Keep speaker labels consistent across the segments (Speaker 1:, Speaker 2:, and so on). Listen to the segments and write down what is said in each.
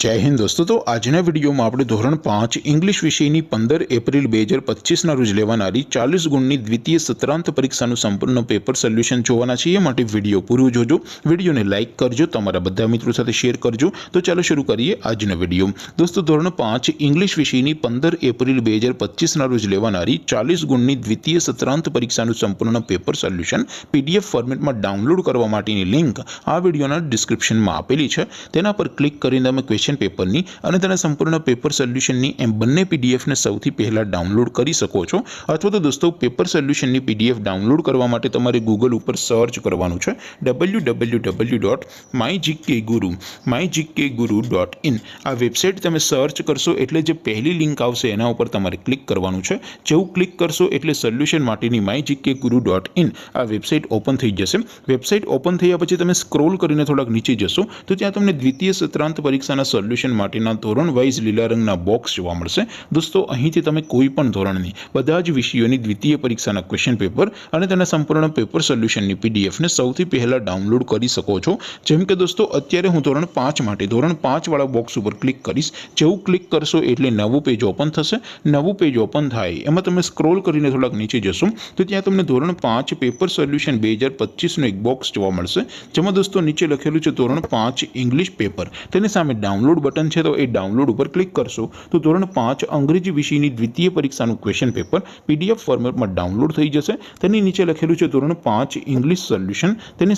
Speaker 1: जय हिंद दोस्तों। तो आजना वीडियो में આપણે ધોરણ 5 ઇંગ્લિશ વિષયની 15 એપ્રિલ 2025 ના રોજ લેવાનારી 40 ગુણની દ્વિતીય સત્રાંત પરીક્ષાનું સંપૂર્ણ પેપર સોલ્યુશન જોવાના છે। એ માટે વિડિયો પૂરો જોજો, વિડિયોને લાઈક કરજો, તમારા બધા મિત્રો સાથે શેર કરજો। તો ચાલો શરૂ કરીએ આજનો વિડિયો। दोस्तों ધોરણ 5 ઇંગ્લિશ વિષયની 15 એપ્રિલ 2025 ના રોજ લેવાનારી 40 ગુણની દ્વિતીય સત્રાંત પરીક્ષાનું સંપૂર્ણ પેપર સોલ્યુશન પીડીએફ ફોર્મેટમાં ડાઉનલોડ કરવા માટેની લિંક આ વિડિયોના ડિસ્ક્રિપ્શનમાં આપેલી છે। તેના પર ક્લિક કરીને તમે ક્વેશ્ચન पेपरनी અને તેના સંપૂર્ણ પેપર સોલ્યુશનની એમ બંને પીડીએફને સૌથી પહેલા ડાઉનલોડ કરી શકો છો। અથવા તો દોસ્તો પેપર સોલ્યુશનની પીડીએફ ડાઉનલોડ કરવા માટે તમારે ગૂગલ ઉપર સર્ચ કરવાનું છે www.mygkguru.in। આ વેબસાઇટ તમે સર્ચ કરશો એટલે જે પહેલી લિંક આવશે એના ઉપર તમારે ક્લિક કરવાનું છે। જેવું ક્લિક કરશો એટલે સોલ્યુશન માટેની mygkguru.in આ વેબસાઇટ ઓપન થઈ જશે। વેબસાઇટ ઓપન થયા પછી તમે સ્ક્રોલ કરીને થોડાક નીચે જશો તો ત્યાં તમને દ્વિતીય સત્રાંત પરીક્ષાના સોલ્યુશન માટેના ધોરણ વાઇઝ લીલા રંગના બોક્સ જોવા મળશે। દોસ્તો અહીંથી તમે કોઈ પણ ધોરણની બધા જ વિષયોની દ્વિતીય પરીક્ષાના ક્વેશ્ચન પેપર અને તેના સંપૂર્ણ પેપર સોલ્યુશનની પીડીએફને સૌથી પહેલા ડાઉનલોડ કરી શકો છો। જેમ કે દોસ્તો અત્યારે હું ધોરણ 5 માટે ધોરણ 5 વાળા બોક્સ ઉપર ક્લિક કરીશ। જેવું ક્લિક કરશો એટલે નવું પેજ ઓપન થશે। નવું પેજ ઓપન થાય એમાં તમે સ્ક્રોલ કરીને થોડાક નીચે જશો તો ત્યાં તમને ધોરણ 5 પેપર સોલ્યુશન 2025 નો એક બોક્સ જોવા મળશે। જેમાં દોસ્તો નીચે લખેલું છે ધોરણ 5 ઇંગ્લિશ પેપર। તેની સામે डाउनलोड बटन है तो ये डाउनलोड पर क्लिक करशो तो धोरण 5 अंग्रेजी विषय की द्वितीय परीक्षा क्वेश्चन पेपर पीडीएफ फॉर्मेट में डाउनलोड थी जैसे। नीचे लखेलू है धोरण 5 इंग्लिश सोल्यूशन।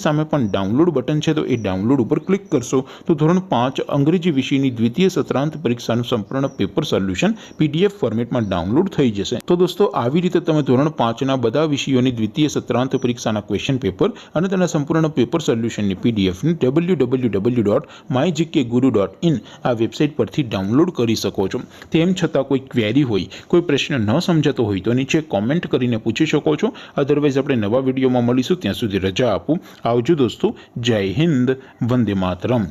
Speaker 1: सामे पण डाउनलोड बटन है तो ये डाउनलोड पर क्लिक करशो तो धोरण 5 अंग्रेजी विषय की द्वितीय सत्रांत परीक्षा संपूर्ण पेपर सोल्यूशन पीडीएफ फॉर्मेट में डाउनलोड थी जैसे। तो दोस्तों આવી રીતે તમે ધોરણ 5 ના બધા વિષયોની દ્વિતીય સત્રાંત પરીક્ષાના ક્વેશ્ચન પેપર અને તેના સંપૂર્ણ પેપર સોલ્યુશનની પીડીએફ ને www.mygkguru.in આ વેબસાઇટ પરથી ડાઉનલોડ કરી શકો છો। તેમ છતાં કોઈ ક્વેરી હોય, કોઈ પ્રશ્ન ન સમજાતો હોય તો નીચે કોમેન્ટ કરીને પૂછી શકો છો। અધરવાઇઝ આપણે નવા વિડીયોમાં મળીશું, ત્યાં સુધી રજા આપું। આવજો દોસ્તો, જય હિન્દ, વંદે માતરમ।